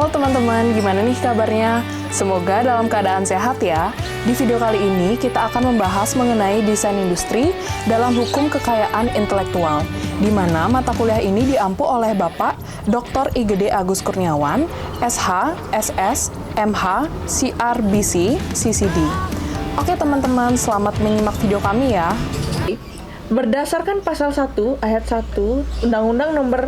Halo teman-teman, gimana nih kabarnya? Semoga dalam keadaan sehat ya. Di video kali ini kita akan membahas mengenai desain industri dalam hukum kekayaan intelektual, di mana mata kuliah ini diampu oleh Bapak Dr. IGD Agus Kurniawan, SH, SS, MH, CRBC, CCD. Oke teman-teman, selamat menyimak video kami ya. Berdasarkan pasal 1 ayat 1 Undang-Undang Nomor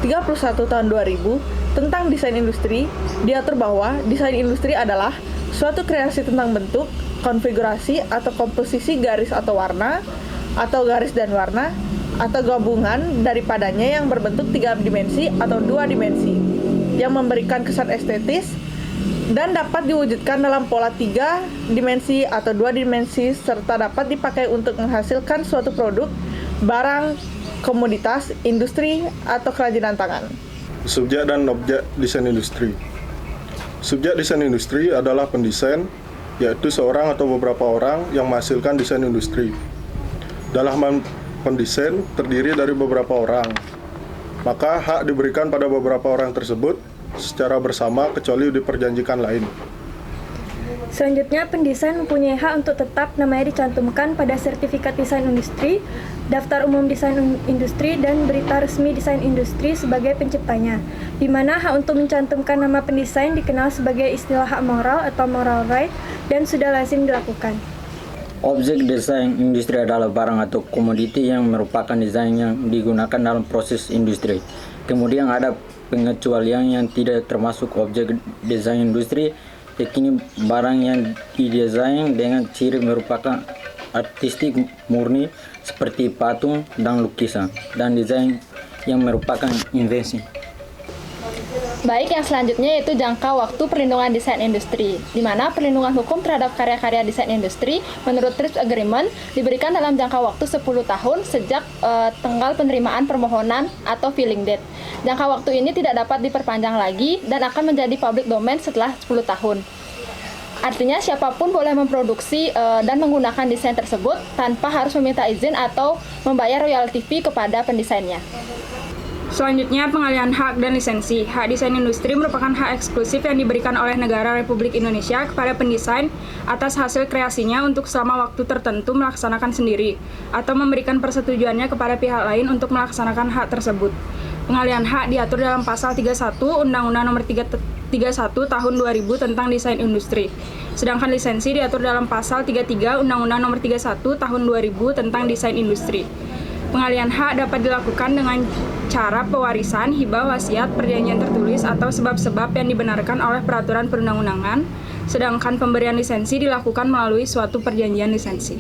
31 Tahun 2000 tentang desain industri, diatur bahwa desain industri adalah suatu kreasi tentang bentuk, konfigurasi, atau komposisi garis atau warna, atau garis dan warna, atau gabungan daripadanya yang berbentuk 3 dimensi atau 2 dimensi, yang memberikan kesan estetis, dan dapat diwujudkan dalam pola 3 dimensi atau 2 dimensi, serta dapat dipakai untuk menghasilkan suatu produk, barang, komoditas, industri, atau kerajinan tangan. Subjek dan objek desain industri. Subjek desain industri adalah pendesain, yaitu seorang atau beberapa orang yang menghasilkan desain industri. Dalam pendesain terdiri dari beberapa orang, maka hak diberikan pada beberapa orang tersebut secara bersama kecuali diperjanjikan lain. Selanjutnya, pendesain mempunyai hak untuk tetap namanya dicantumkan pada sertifikat desain industri, daftar umum desain industri, dan berita resmi desain industri sebagai penciptanya, di mana hak untuk mencantumkan nama pendesain dikenal sebagai istilah hak moral atau moral right dan sudah lazim dilakukan. Objek desain industri adalah barang atau komoditi yang merupakan desain yang digunakan dalam proses industri. Kemudian ada pengecualian yang tidak termasuk objek desain industri, yakni barang yang didesain dengan ciri merupakan artistik murni seperti patung dan lukisan, dan desain yang merupakan invensi. Baik, yang selanjutnya yaitu jangka waktu perlindungan desain industri, di mana perlindungan hukum terhadap karya-karya desain industri menurut TRIPS Agreement diberikan dalam jangka waktu 10 tahun sejak tanggal penerimaan permohonan atau filing date. Jangka waktu ini tidak dapat diperpanjang lagi dan akan menjadi public domain setelah 10 tahun. Artinya siapapun boleh memproduksi dan menggunakan desain tersebut tanpa harus meminta izin atau membayar royalti fee kepada pendesainnya. Selanjutnya, pengalihan hak dan lisensi. Hak desain industri merupakan hak eksklusif yang diberikan oleh negara Republik Indonesia kepada pendesain atas hasil kreasinya untuk selama waktu tertentu melaksanakan sendiri atau memberikan persetujuannya kepada pihak lain untuk melaksanakan hak tersebut. Pengalihan hak diatur dalam pasal 31 Undang-Undang Nomor 31 Tahun 2000 tentang desain industri. Sedangkan lisensi diatur dalam pasal 33 Undang-Undang Nomor 31 Tahun 2000 tentang desain industri. Pengalihan hak dapat dilakukan dengan cara pewarisan, hibah, wasiat, perjanjian tertulis, atau sebab-sebab yang dibenarkan oleh peraturan perundang-undangan, sedangkan pemberian lisensi dilakukan melalui suatu perjanjian lisensi.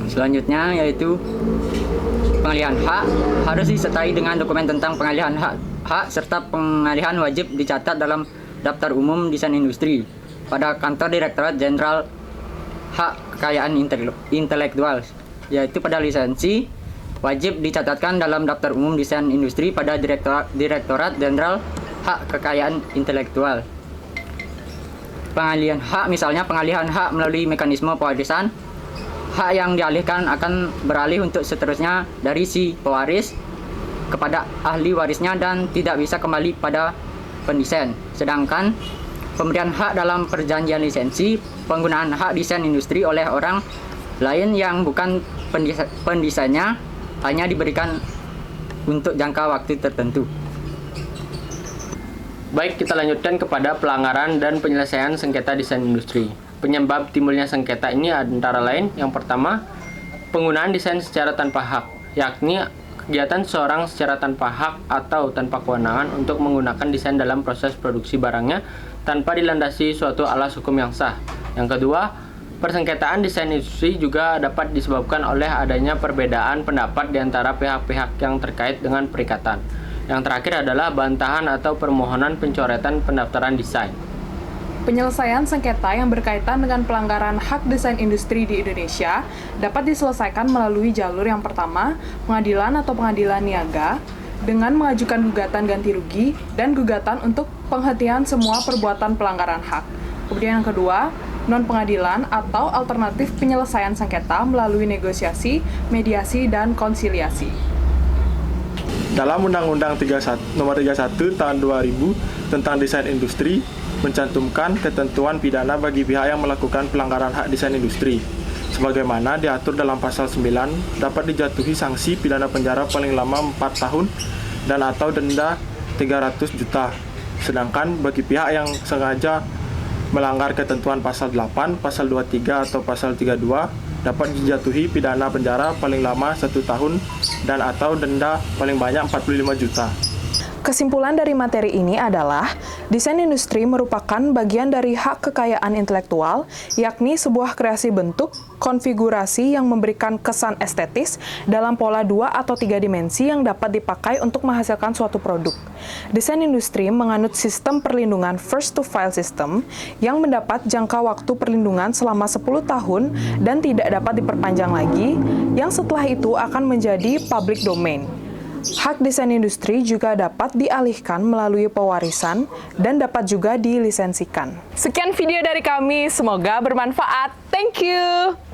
Selanjutnya yaitu pengalihan hak harus disertai dengan dokumen tentang pengalihan hak serta pengalihan wajib dicatat dalam daftar umum desain industri pada kantor Direktorat Jenderal Hak Kekayaan Intelektual, yaitu pada lisensi wajib dicatatkan dalam daftar umum desain industri pada Direktorat Jenderal Hak Kekayaan Intelektual. Pengalihan hak, misalnya pengalihan hak melalui mekanisme pewarisan, hak yang dialihkan akan beralih untuk seterusnya dari si pewaris kepada ahli warisnya dan tidak bisa kembali pada pendesain. Sedangkan pemberian hak dalam perjanjian lisensi, penggunaan hak desain industri oleh orang lain yang bukan pendesainnya hanya diberikan untuk jangka waktu tertentu. Baik, kita lanjutkan kepada pelanggaran dan penyelesaian sengketa desain industri. Penyebab timbulnya sengketa ini antara lain, yang pertama, penggunaan desain secara tanpa hak, yakni kegiatan seseorang secara tanpa hak atau tanpa kewenangan untuk menggunakan desain dalam proses produksi barangnya tanpa dilandasi suatu alas hukum yang sah. Yang kedua, persengketaan desain industri juga dapat disebabkan oleh adanya perbedaan pendapat di antara pihak-pihak yang terkait dengan perikatan. Yang terakhir adalah bantahan atau permohonan pencoretan pendaftaran desain. Penyelesaian sengketa yang berkaitan dengan pelanggaran hak desain industri di Indonesia dapat diselesaikan melalui jalur yang pertama, pengadilan atau pengadilan niaga, dengan mengajukan gugatan ganti rugi dan gugatan untuk penghentian semua perbuatan pelanggaran hak. Kemudian yang kedua, non-pengadilan atau alternatif penyelesaian sengketa melalui negosiasi, mediasi, dan konsiliasi. Dalam Undang-Undang Nomor 31 Tahun 2000 tentang Desain Industri mencantumkan ketentuan pidana bagi pihak yang melakukan pelanggaran hak desain industri. Sebagaimana diatur dalam pasal 9, dapat dijatuhi sanksi pidana penjara paling lama 4 tahun dan atau denda 300 juta. Sedangkan bagi pihak yang sengaja melanggar ketentuan pasal 8, pasal 23 atau pasal 32 dapat dijatuhi pidana penjara paling lama 1 tahun dan atau denda paling banyak 45 juta. Kesimpulan dari materi ini adalah, desain industri merupakan bagian dari hak kekayaan intelektual, yakni sebuah kreasi bentuk, konfigurasi yang memberikan kesan estetis dalam pola 2 atau 3 dimensi yang dapat dipakai untuk menghasilkan suatu produk. Desain industri menganut sistem perlindungan first to file system yang mendapat jangka waktu perlindungan selama 10 tahun dan tidak dapat diperpanjang lagi, yang setelah itu akan menjadi public domain. Hak desain industri juga dapat dialihkan melalui pewarisan dan dapat juga dilisensikan. Sekian video dari kami, semoga bermanfaat. Thank you!